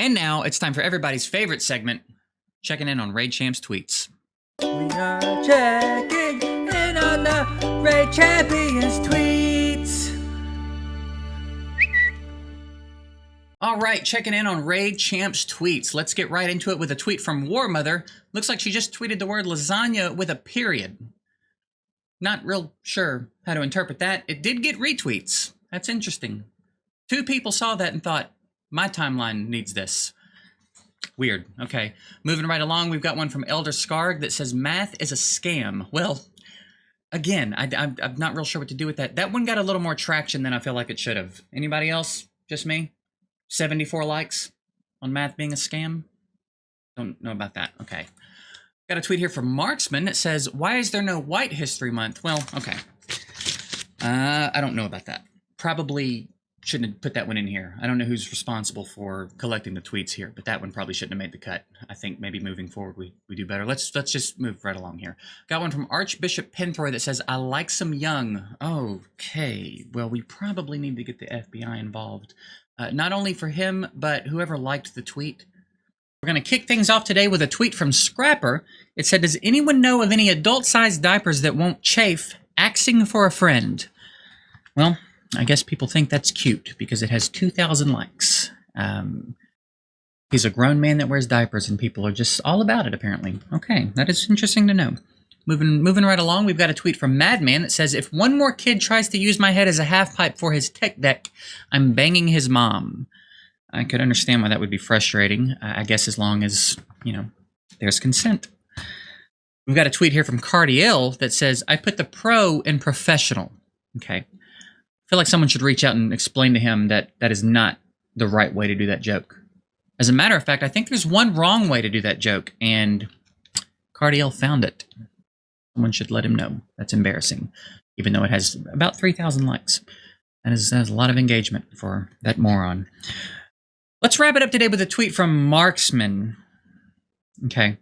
And now it's time for everybody's favorite segment, checking in on Raid Champ's tweets. We are checking in on the Raid Champions tweets. All right, checking in on Raid Champ's tweets. Let's get right into it with a tweet from War Mother. Looks like she just tweeted the word lasagna with a period. Not real sure how to interpret that. It did get retweets. That's interesting. 2 people saw that and thought, my timeline needs this. Weird. Okay. Moving right along, we've got one from Elder Scarg that says, math is a scam. Well, again, I'm not real sure what to do with that. That one got a little more traction than I feel like it should have. Anybody else? Just me? 74 likes on math being a scam? Don't know about that. Okay. Got a tweet here from Marksman that says, why is there no White History Month? Well, okay. I don't know about that. Probably shouldn't have put that one in here. I don't know who's responsible for collecting the tweets here, but that one probably shouldn't have made the cut. I think maybe moving forward we do better. Let's just move right along here. Got one from Archbishop Penthroy that says, I like some young. Okay, well, we probably need to get the FBI involved. Not only for him, but whoever liked the tweet. We're going to kick things off today with a tweet from Scrapper. It said, does anyone know of any adult-sized diapers that won't chafe? Axing for a friend. Well, I guess people think that's cute because it has 2,000 likes. He's a grown man that wears diapers and people are just all about it, apparently. Okay, that is interesting to know. Moving right along, we've got a tweet from Madman that says, if one more kid tries to use my head as a half pipe for his tech deck, I'm banging his mom. I could understand why that would be frustrating, I guess as long as, there's consent. We've got a tweet here from Cardiel that says, I put the pro in professional. Okay. I feel like someone should reach out and explain to him that that is not the right way to do that joke. As a matter of fact, I think there's one wrong way to do that joke, and Cardiel found it. Someone should let him know. That's embarrassing, even though it has about 3,000 likes. That is a lot of engagement for that moron. Let's wrap it up today with a tweet from Marksman. Okay.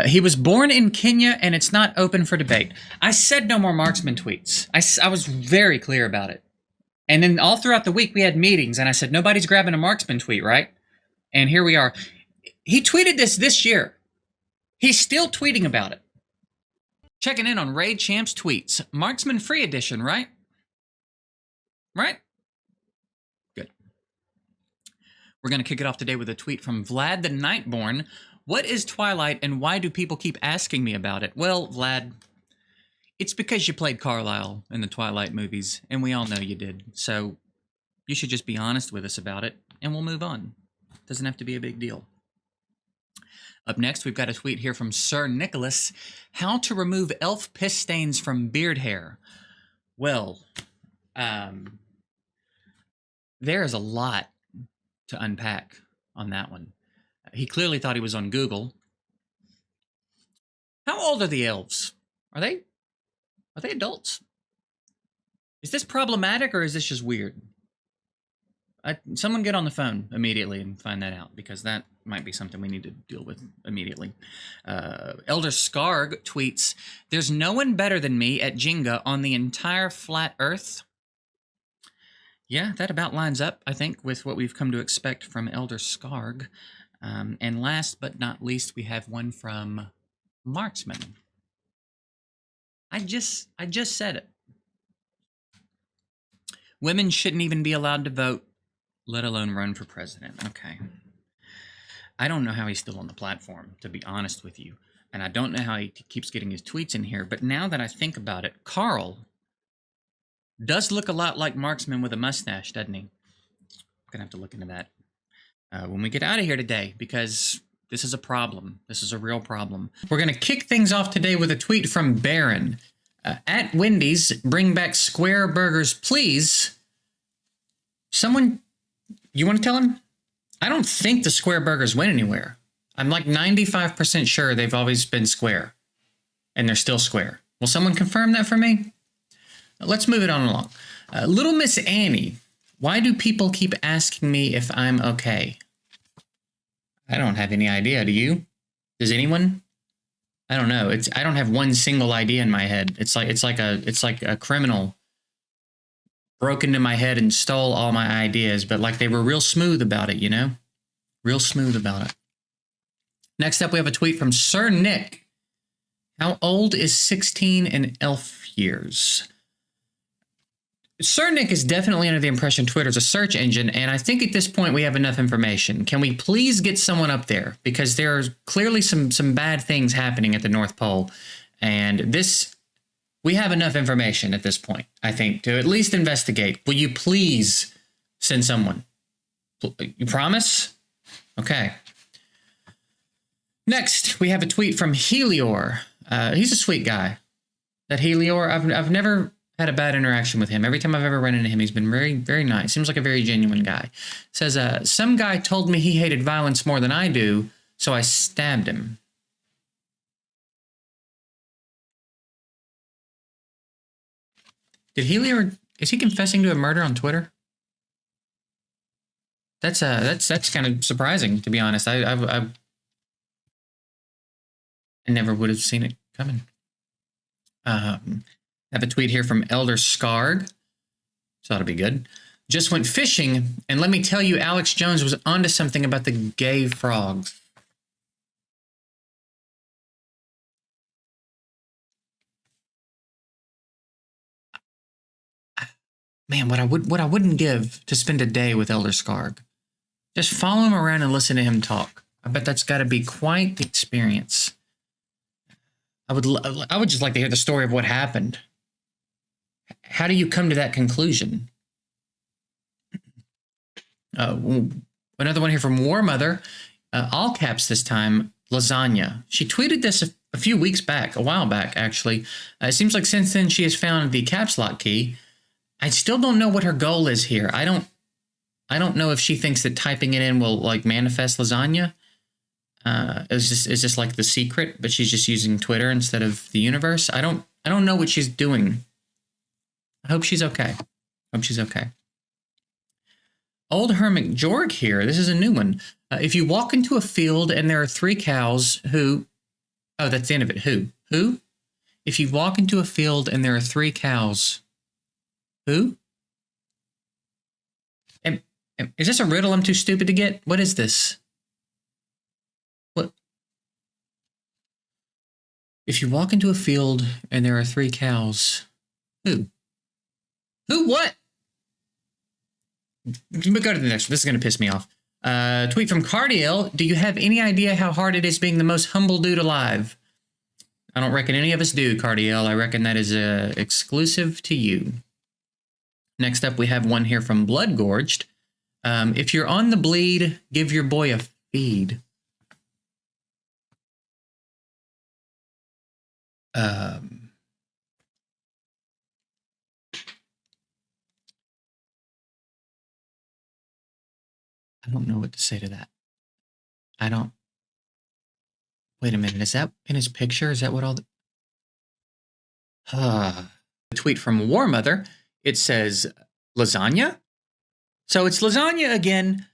He was born in Kenya, and it's not open for debate. I said no more Marksman tweets. I was very clear about it. And then all throughout the week, we had meetings, and I said, nobody's grabbing a Marksman tweet, right? And here we are. He tweeted this year. He's still tweeting about it. Checking in on Raid Champ's tweets. Marksman Free Edition, right? Right? Good. We're going to kick it off today with a tweet from Vlad the Nightborn. What is Twilight, and why do people keep asking me about it? Well, Vlad, it's because you played Carlisle in the Twilight movies, and we all know you did. So you should just be honest with us about it, and we'll move on. Doesn't have to be a big deal. Up next, we've got a tweet here from Sir Nicholas. How to remove elf piss stains from beard hair. Well, there is a lot to unpack on that one. He clearly thought he was on Google. How old are the elves? Are they adults? Is this problematic or is this just weird? Someone get on the phone immediately and find that out, because that might be something we need to deal with immediately. Elder Scarg tweets, there's no one better than me at Jenga on the entire flat earth. Yeah, that about lines up, I think, with what we've come to expect from Elder Scarg. And last but not least, we have one from Marksman. I just said it. Women shouldn't even be allowed to vote, let alone run for president. Okay. I don't know how he's still on the platform, to be honest with you. And I don't know how he keeps getting his tweets in here. But now that I think about it, Carl does look a lot like Marksman with a mustache, doesn't he? I'm going to have to look into that when we get out of here today, because this is a problem. This is a real problem. We're going to kick things off today with a tweet from Baron. At Wendy's, bring back square burgers, please. Someone, you want to tell him? I don't think the square burgers went anywhere. I'm like 95% sure they've always been square. And they're still square. Will someone confirm that for me? Let's move it on along. Little Miss Annie, why do people keep asking me if I'm okay? I don't have any idea. Do you? Does anyone? I don't know. I don't have one single idea in my head. It's like a criminal broke into my head and stole all my ideas, but like they were real smooth about it, you know? Real smooth about it. Next up, we have a tweet from Sir Nick. How old is 16 in elf years? Sir Nick is definitely under the impression Twitter's a search engine, and I think at this point we have enough information. Can we please get someone up there? Because there are clearly some bad things happening at the North Pole, and we have enough information at this point, I think, to at least investigate. Will you please send someone? You promise? Okay. Next, we have a tweet from Helior. He's a sweet guy. That Helior, I've never had a bad interaction with him. Every time I've ever run into him, he's been very, very nice. Seems like a very genuine guy. Says, some guy told me he hated violence more than I do, so I stabbed him. Did Helior, is he confessing to a murder on Twitter? That's kind of surprising, to be honest. I never would have seen it coming. I have a tweet here from Elder Scarg. So that'll be good. Just went fishing, and let me tell you, Alex Jones was onto something about the gay frogs. Man, what I wouldn't give to spend a day with Elder Scarg. Just follow him around and listen to him talk. I bet that's got to be quite the experience. I would just like to hear the story of what happened. How do you come to that conclusion? Another one here from War Mother, all caps this time, lasagna. She tweeted this a few weeks back, a while back actually. It seems like since then she has found the caps lock key. I still don't know what her goal is here. I don't know if she thinks that typing it in will like manifest lasagna. Is this like the secret, but she's just using Twitter instead of the universe? I don't know what she's doing. I hope she's okay. Old Hermit Jorg here. This is a new one. If you walk into a field and there are 3 cows who... Oh, that's the end of it. Who? If you walk into a field and there are 3 cows... Who? Is this a riddle I'm too stupid to get? What is this? What? If you walk into a field and there are 3 cows... Who? Who what? But go to the next one. This is going to piss me off. Tweet from Cardiel. Do you have any idea how hard it is being the most humble dude alive? I don't reckon any of us do, Cardiel. I reckon that is exclusive to you. Next up, we have one here from Blood Gorged. If you're on the bleed, give your boy a feed. I don't know what to say to that. Wait a minute, is that in his picture? Is that what all the... A tweet from War Mother. It says, lasagna? So it's lasagna again,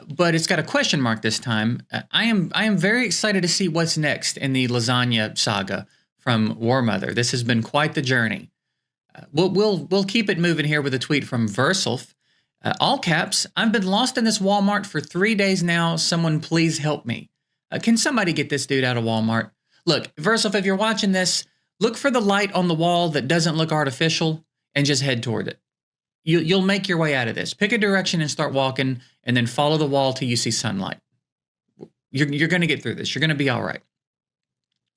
but it's got a question mark this time. I am very excited to see what's next in the lasagna saga from War Mother. This has been quite the journey. We'll keep it moving here with a tweet from Verself. All caps, I've been lost in this Walmart for 3 days now. Someone please help me. Can somebody get this dude out of Walmart? Look, Verself, if you're watching this, look for the light on the wall that doesn't look artificial and just head toward it. You'll make your way out of this. Pick a direction and start walking, and then follow the wall till you see sunlight. You're going to get through this. You're going to be all right.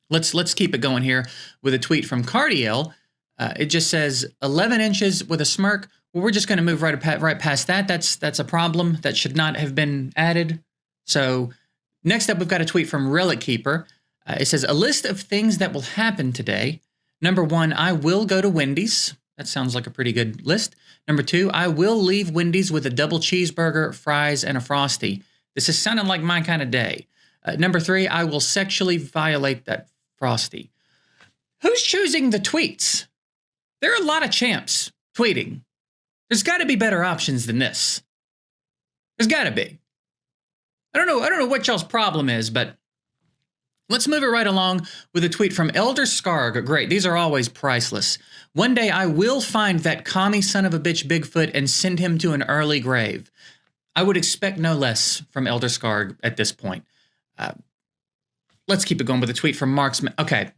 Let's keep it going here with a tweet from Cardiel. It just says 11 inches with a smirk. Well, we're just going to move right past that. That's a problem that should not have been added. So next up, we've got a tweet from Relic Keeper. It says a list of things that will happen today. Number 1, I will go to Wendy's. That sounds like a pretty good list. Number 2, I will leave Wendy's with a double cheeseburger, fries, and a Frosty. This is sounding like my kind of day. Number 3, I will sexually violate that Frosty. Who's choosing the tweets? There are a lot of champs tweeting. There's got to be better options than this. There's got to be. I don't know what y'all's problem is, but let's move it right along with a tweet from Elder Scarg. Great, these are always priceless. One day I will find that commie son of a bitch Bigfoot and send him to an early grave. I would expect no less from Elder Scarg at this point. Let's keep it going with a tweet from Marksman. Okay.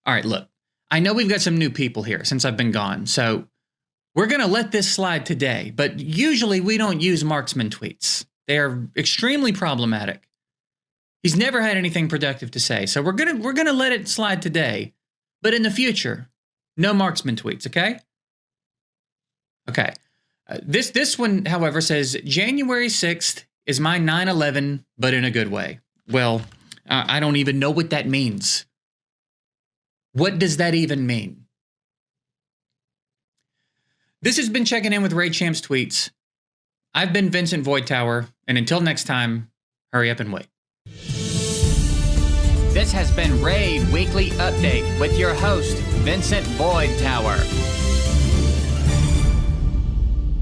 All right, look. I know we've got some new people here since I've been gone, so we're going to let this slide today, but usually we don't use Marksman tweets. They are extremely problematic. He's never had anything productive to say, so we're going to let it slide today, but in the future, no Marksman tweets, okay? Okay. This one, however, says January 6th is my 9/11, but in a good way. Well, I don't even know what that means. What does that even mean? This has been Checking In with Raid Champs Tweets. I've been Vincent Voidtower, and until next time, hurry up and wait. This has been Raid Weekly Update with your host, Vincent Voidtower.